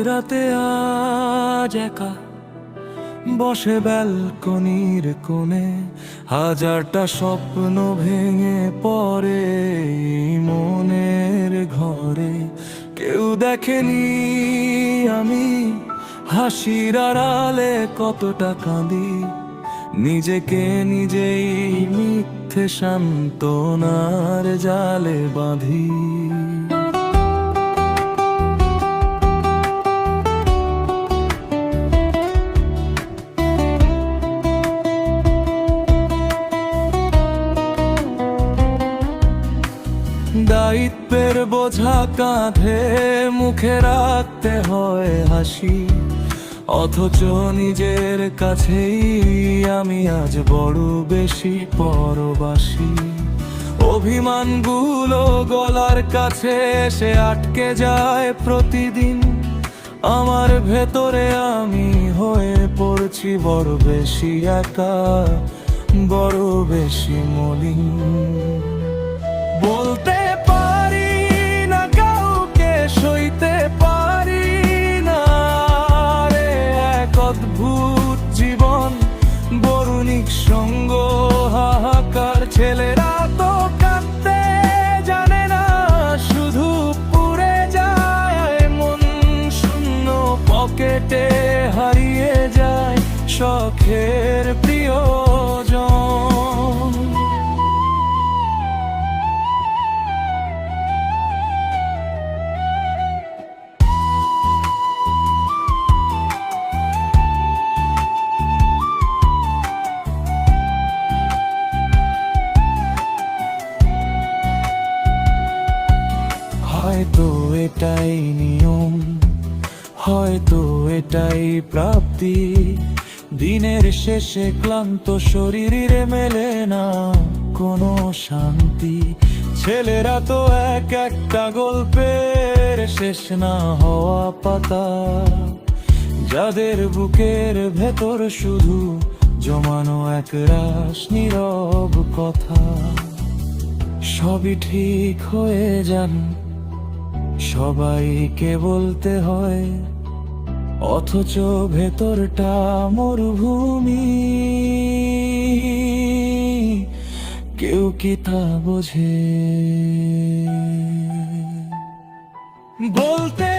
মাঝরাতে আজ একা বসে ব্যালকনির কোণে, হাজারটা স্বপ্ন ভেঙে পড়ে এই মনের ঘরে। কেউ দেখেনি আমি হাসির আড়ালে কতটা কাঁদি, নিজেকে নিজেই মিথ্যে সান্ত্বনার জালে বাঁধি। দায়িত্বের বোঝা কাঁধে মুখে রাখতে হয় হাসি, অথচ নিজের কাছেই আমি আজ বড় বেশি পরবাসী। অভিমানগুলো গলার কাছে এসে আটকে যায় প্রতিদিন, আমার ভেতরে আমি হয়ে পড়ছি বড় বেশি একা, বড় বেশি মলিন। বলতে পারি না কাউকে, সইতে পারি না রে এক অদ্ভুত জীবন, বরুণিক সঙ্গ হাহাকার। ছেলেরা তো কাঁদতে জানে না, শুধু পুড়ে যায় মন, শূন্য পকেটে হারিয়ে যায় শখের প্রিয়জন। হয়তো এটাই নিয়ম, হয়তো এটাই প্রাপ্তি, দিনের শেষে ক্লান্ত শরীরে মেলে না কোনো শান্তি। ছেলেরা তো এক একটা গল্পের শেষ না হওয়া পাতা, যাদের বুকের ভেতর শুধু জমানো এক রাশ নীরব কথা। সবই ঠিক হয়ে যান সবাইকে বলতে হয়, অথচ ভেতরটা মরুভূমি, কেউ কি তা বোঝে? বলতে